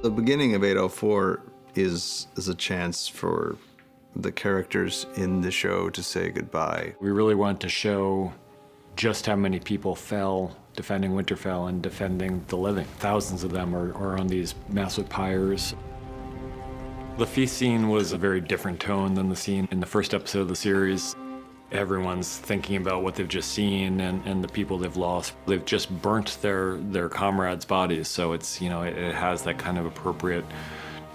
The beginning of 804 is a chance for the characters in the show to say goodbye. We really wanted to show just how many people fell defending Winterfell and defending the living. Thousands of them are on these massive pyres. The feast scene was a very different tone than the scene in the first episode of the series. Everyone's thinking about what they've just seen and the people they've lost. They've just burnt their comrades' bodies, so it's, you know, it has that kind of appropriate,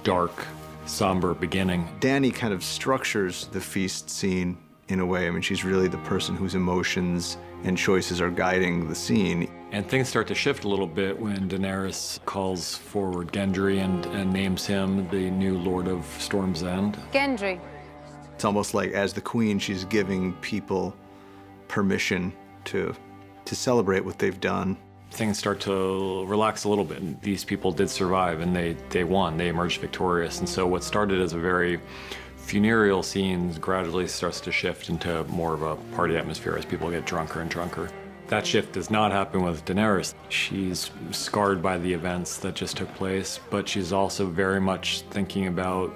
dark, somber beginning. Dany kind of structures the feast scene in a way. I mean, she's really the person whose emotions and choices are guiding the scene. And things start to shift a little bit when Daenerys calls forward Gendry and names him the new Lord of Storm's End. Gendry. It's almost like, as the queen, she's giving people permission to celebrate what they've done. Things start to relax a little bit. These people did survive, and they won. They emerged victorious. And so what started as a very funereal scene gradually starts to shift into more of a party atmosphere as people get drunker and drunker. That shift does not happen with Daenerys. She's scarred by the events that just took place, but she's also very much thinking about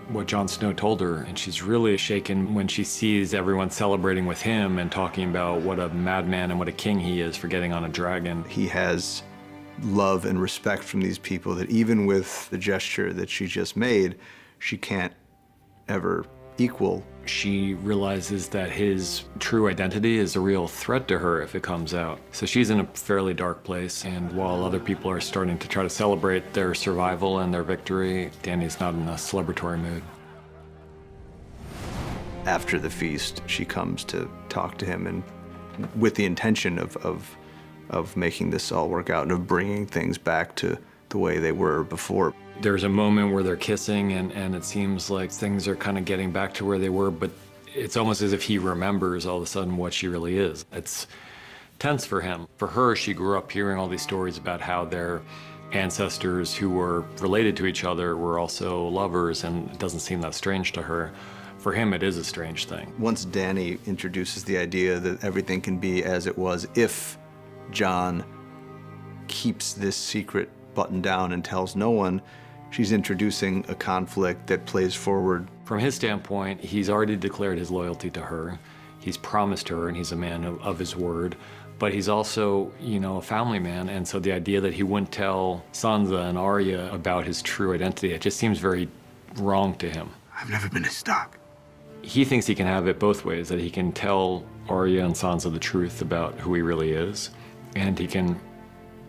what Jon Snow told her, and she's really shaken when she sees everyone celebrating with him and talking about what a madman and what a king he is for getting on a dragon. He has love and respect from these people that even with the gesture that she just made, she can't ever equal. She realizes that his true identity is a real threat to her if it comes out. So she's in a fairly dark place, and while other people are starting to try to celebrate their survival and their victory, Dany's not in a celebratory mood. After the feast, she comes to talk to him, and with the intention of making this all work out and of bringing things back to the way they were before. There's a moment where they're kissing, and it seems like things are kind of getting back to where they were, but it's almost as if he remembers all of a sudden what she really is. It's tense for him. For her, she grew up hearing all these stories about how their ancestors who were related to each other were also lovers, and it doesn't seem that strange to her. For him, it is a strange thing. Once Dany introduces the idea that everything can be as it was if Jon keeps this secret buttoned down and tells no one, she's introducing a conflict that plays forward. From his standpoint, he's already declared his loyalty to her. He's promised her, and he's a man of his word. But he's also, you know, a family man, and so the idea that he wouldn't tell Sansa and Arya about his true identity, it just seems very wrong to him. I've never been a Stark. He thinks he can have it both ways, that he can tell Arya and Sansa the truth about who he really is, and he can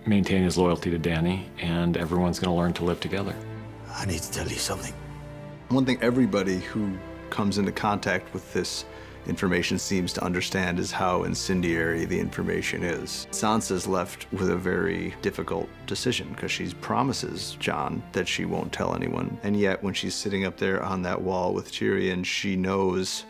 maintain his loyalty to Dany, and everyone's going to learn to live together. I need to tell you something. One thing everybody who comes into contact with this information seems to understand is how incendiary the information is. Sansa's left with a very difficult decision because she promises Jon that she won't tell anyone. And yet when she's sitting up there on that wall with Tyrion, she knows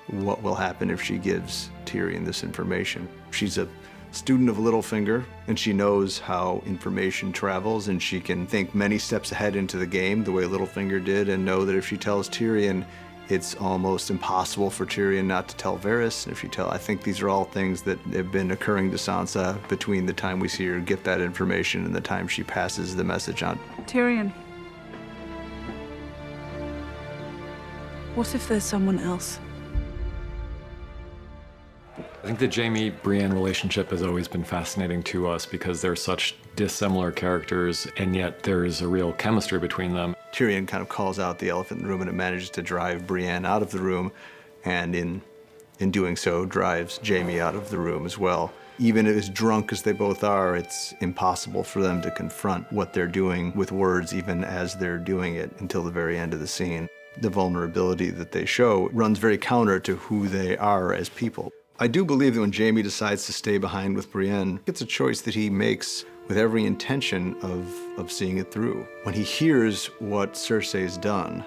what will happen if she gives Tyrion this information. She's a student of Littlefinger, and she knows how information travels, and she can think many steps ahead into the game the way Littlefinger did, and know that if she tells Tyrion, it's almost impossible for Tyrion not to tell Varys. And if you tell, I think these are all things that have been occurring to Sansa between the time we see her get that information and the time she passes the message on. Tyrion. What if there's someone else? I think the Jaime-Brienne relationship has always been fascinating to us because they're such dissimilar characters, and yet there's a real chemistry between them. Tyrion kind of calls out the elephant in the room, and it manages to drive Brienne out of the room, and in doing so, drives Jaime out of the room as well. Even as drunk as they both are, it's impossible for them to confront what they're doing with words, even as they're doing it, until the very end of the scene. The vulnerability that they show runs very counter to who they are as people. I do believe that when Jaime decides to stay behind with Brienne, it's a choice that he makes with every intention of seeing it through. When he hears what Cersei's done,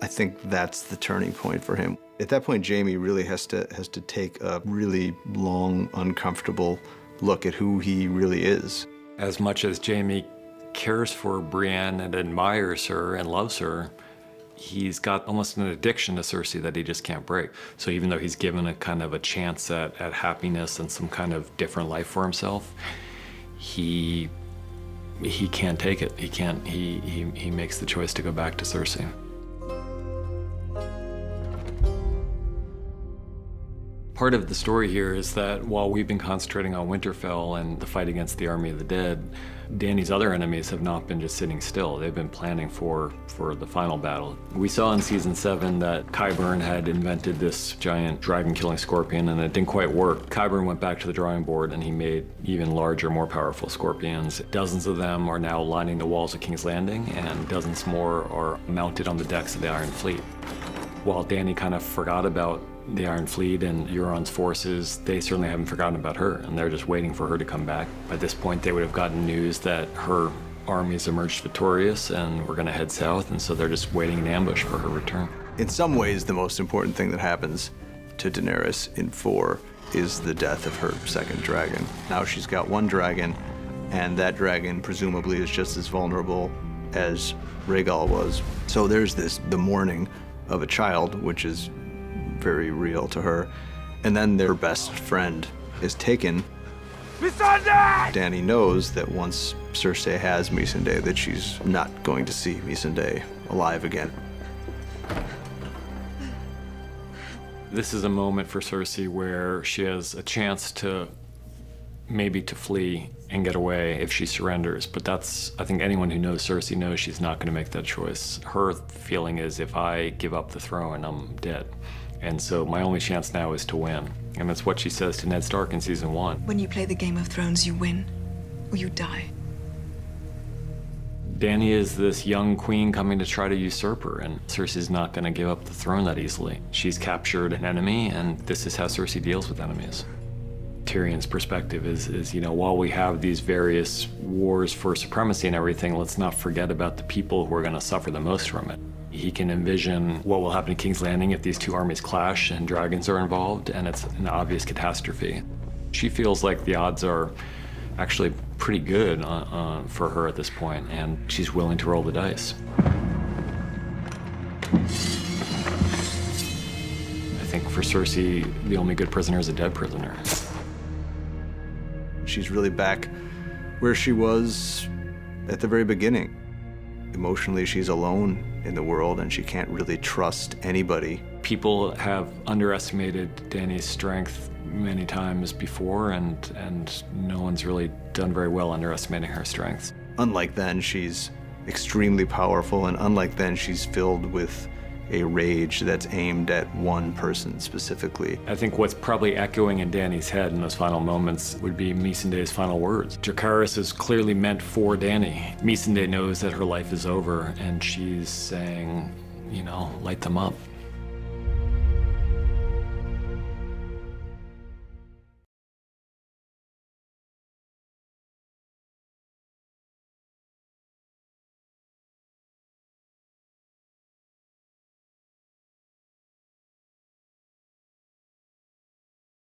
I think that's the turning point for him. At that point, Jaime really has to take a really long, uncomfortable look at who he really is. As much as Jaime cares for Brienne and admires her and loves her, he's got almost an addiction to Cersei that he just can't break. So even though he's given a kind of a chance at happiness and some kind of different life for himself, he he can't take it. He can't, he makes the choice to go back to Cersei. Part of the story here is that while we've been concentrating on Winterfell and the fight against the army of the dead, Dany's other enemies have not been just sitting still. They've been planning for the final battle. We saw in season 7 that Qyburn had invented this giant dragon-killing scorpion, and it didn't quite work. Qyburn went back to the drawing board and he made even larger, more powerful scorpions. Dozens of them are now lining the walls of King's Landing, and dozens more are mounted on the decks of the Iron Fleet. While Dany kind of forgot about the Iron Fleet and Euron's forces, they certainly haven't forgotten about her, and they're just waiting for her to come back. By this point, they would have gotten news that her armies emerged victorious and were going to head south, and so they're just waiting in ambush for her return. In some ways, the most important thing that happens to Daenerys in 4 is the death of her second dragon. Now she's got one dragon, and that dragon presumably is just as vulnerable as Rhaegal was. So there's the mourning of a child, which is very real to her. And then their best friend is taken. Dany knows that once Cersei has Missandei, that she's not going to see Missandei alive again. This is a moment for Cersei where she has a chance to maybe to flee and get away if she surrenders, but that's, I think anyone who knows Cersei knows she's not going to make that choice. Her feeling is, if I give up the throne, I'm dead. And so my only chance now is to win. And that's what she says to Ned Stark in season 1. When you play the Game of Thrones, you win, or you die. Dany is this young queen coming to try to usurp her, and Cersei's not going to give up the throne that easily. She's captured an enemy, and this is how Cersei deals with enemies. Tyrion's perspective is, you know, while we have these various wars for supremacy and everything, let's not forget about the people who are going to suffer the most from it. He can envision what will happen in King's Landing if these two armies clash and dragons are involved, and it's an obvious catastrophe. She feels like the odds are actually pretty good for her at this point, and she's willing to roll the dice. I think for Cersei, the only good prisoner is a dead prisoner. She's really back where she was at the very beginning. Emotionally, she's alone in the world, and she can't really trust anybody. People have underestimated Dany's strength many times before, and no one's really done very well underestimating her strength. Unlike then, she's extremely powerful, and unlike then, she's filled with a rage that's aimed at one person specifically. I think what's probably echoing in Dany's head in those final moments would be Missandei's final words. Dracarys is clearly meant for Dany. Missandei knows that her life is over, and she's saying, you know, light them up.